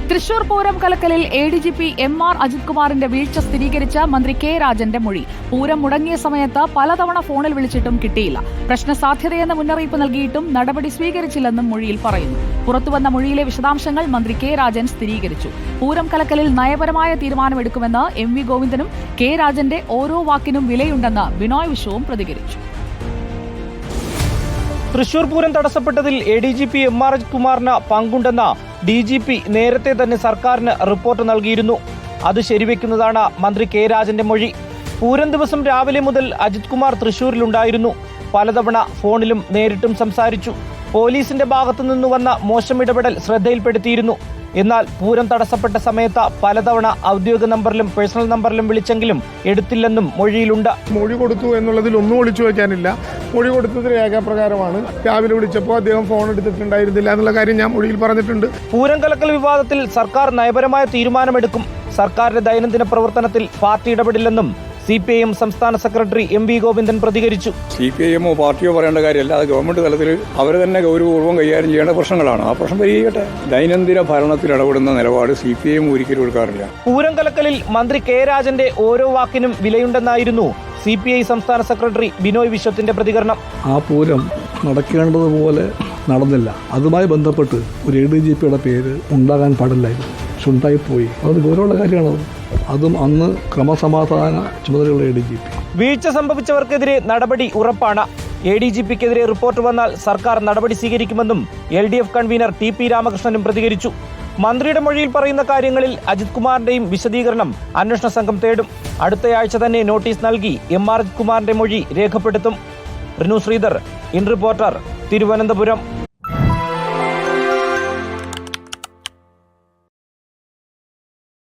Thrissur Pooram കലക്കലിൽ ADGP MR Ajith കുമാറിന്റെ വീഴ്ച സ്ഥിരീകരിച്ച മന്ത്രി കെ രാജന്റെ മൊഴി. പൂരം മുടങ്ങിയ സമയത്ത് പലതവണ ഫോണിൽ വിളിച്ചിട്ടും കിട്ടിയില്ല. പ്രശ്ന സാധ്യതയെന്ന മുന്നറിയിപ്പ് നൽകിയിട്ടും നടപടി സ്വീകരിച്ചില്ലെന്നും മൊഴിയിൽ പറയുന്നു. പുറത്തുവന്ന മൊഴിയിലെ വിശദാംശങ്ങൾ മന്ത്രി കെ രാജൻ സ്ഥിരീകരിച്ചു. പൂരം കലക്കലിൽ നയപരമായ തീരുമാനമെടുക്കുമെന്ന് MV ഗോവിന്ദനും കെ രാജന്റെ ഓരോ വാക്കിനും വിലയുണ്ടെന്ന് ബിനോയ് വിശ്വവും പ്രതികരിച്ചു. തൃശൂർ പൂരം തടസ്സപ്പെട്ടതിൽ ADGP MR അജിത് കുമാറിന് പങ്കുണ്ടെന്ന DGP നേരത്തെ തന്നെ സർക്കാരിന് റിപ്പോർട്ട് നൽകിയിരുന്നു. അത് ശരിവെക്കുന്നതാണ് മന്ത്രി കെ രാജന്റെ മൊഴി. പൂരം ദിവസം രാവിലെ മുതൽ അജിത് കുമാർ തൃശൂരിലുണ്ടായിരുന്നു. പലതവണ ഫോണിലും നേരിട്ടും സംസാരിച്ചു. പോലീസിന്റെ ഭാഗത്തു നിന്ന് വന്ന മോശം ഇടപെടൽ ശ്രദ്ധയിൽപ്പെടുത്തിയിരുന്നു. എന്നാൽ പൂരം തടസ്സപ്പെട്ട സമയത്ത് പലതവണ ഔദ്യോഗിക നമ്പറിലും പേഴ്സണൽ നമ്പറിലും വിളിച്ചെങ്കിലും എടുത്തില്ലെന്നും മൊഴിയിലുണ്ട്. മൊഴി കൊടുത്തു എന്നുള്ളതിൽ ഒന്നും ഒളിച്ചു വയ്ക്കാനില്ല. മൊഴി കൊടുത്തത് രേഖാപ്രകാരമാണ്. രാവിലെ വിളിച്ചപ്പോൾ അദ്ദേഹം ഫോൺ എടുത്തിട്ടുണ്ടായിരുന്നില്ല എന്നുള്ള കാര്യം ഞാൻ മൊഴിയിൽ പറഞ്ഞിട്ടുണ്ട്. പൂരം കലക്കൽ വിവാദത്തിൽ സർക്കാർ നയപരമായ തീരുമാനമെടുക്കും. സർക്കാരിന്റെ ദൈനംദിന പ്രവർത്തനത്തിൽ പാർട്ടി ഇടപെടില്ലെന്നും CPIM സംസ്ഥാന സെക്രട്ടറി MV ഗോവിന്ദൻ പ്രതികരിച്ചു. CPIM പാർട്ടിയോ പറയേണ്ട കാര്യമല്ല, അത് ഗവൺമെന്റ് തലത്തിൽ അവർ തന്നെ ഗൗരവപൂർവ്വം കൈകാര്യം ചെയ്യേണ്ട പ്രശ്നങ്ങളാണ്. ആ പ്രശ്നം പരിഹരിക്കട്ടെ. ദൈനംദിന ഭരണത്തിൽ ഇടപെടുന്ന നിലപാട് CPIM ഒരിക്കലും എടുക്കാറില്ല. പൂരം കലക്കലിൽ മന്ത്രി കെ രാജന്റെ ഓരോ വാക്കിനും വിലയുണ്ടെന്നായിരുന്നു CPI സംസ്ഥാന സെക്രട്ടറി ബിനോയ് വിശ്വത്തിന്റെ പ്രതികരണം. ആ പൂരം നടക്കേണ്ടതുപോലെ നടന്നില്ല. അതുമായി ബന്ധപ്പെട്ട് ഒരു ADGPയുടെ പേര് ഉണ്ടാകാൻ പാടില്ലായിരുന്നു. പക്ഷെ ഉണ്ടായിപ്പോയി. അത് ഗൗരവമുള്ള കാര്യമാണത്. അതും അന്ന് ക്രമസമാധാന ചുമതലയുള്ള ADGP. വീഴ്ച സംഭവിച്ചവർക്കെതിരെ നടപടി ഉറപ്പാണ്. ADGPക്കെതിരെ റിപ്പോർട്ട് വന്നാൽ സർക്കാർ നടപടി സ്വീകരിക്കുമെന്നും LDF കൺവീനർ TP രാമകൃഷ്ണനും പ്രതികരിച്ചു. മന്ത്രിയുടെ മൊഴിയിൽ പറയുന്ന കാര്യങ്ങളിൽ അജിത് കുമാറിന്റെയും വിശദീകരണം അന്വേഷണ സംഘം തേടും. അടുത്തയാഴ്ച തന്നെ നോട്ടീസ് നൽകി MR അജിത് കുമാറിന്റെ മൊഴി രേഖപ്പെടുത്തും. Rinu Sreedhar, in Reporter, Thiruvananthapuram.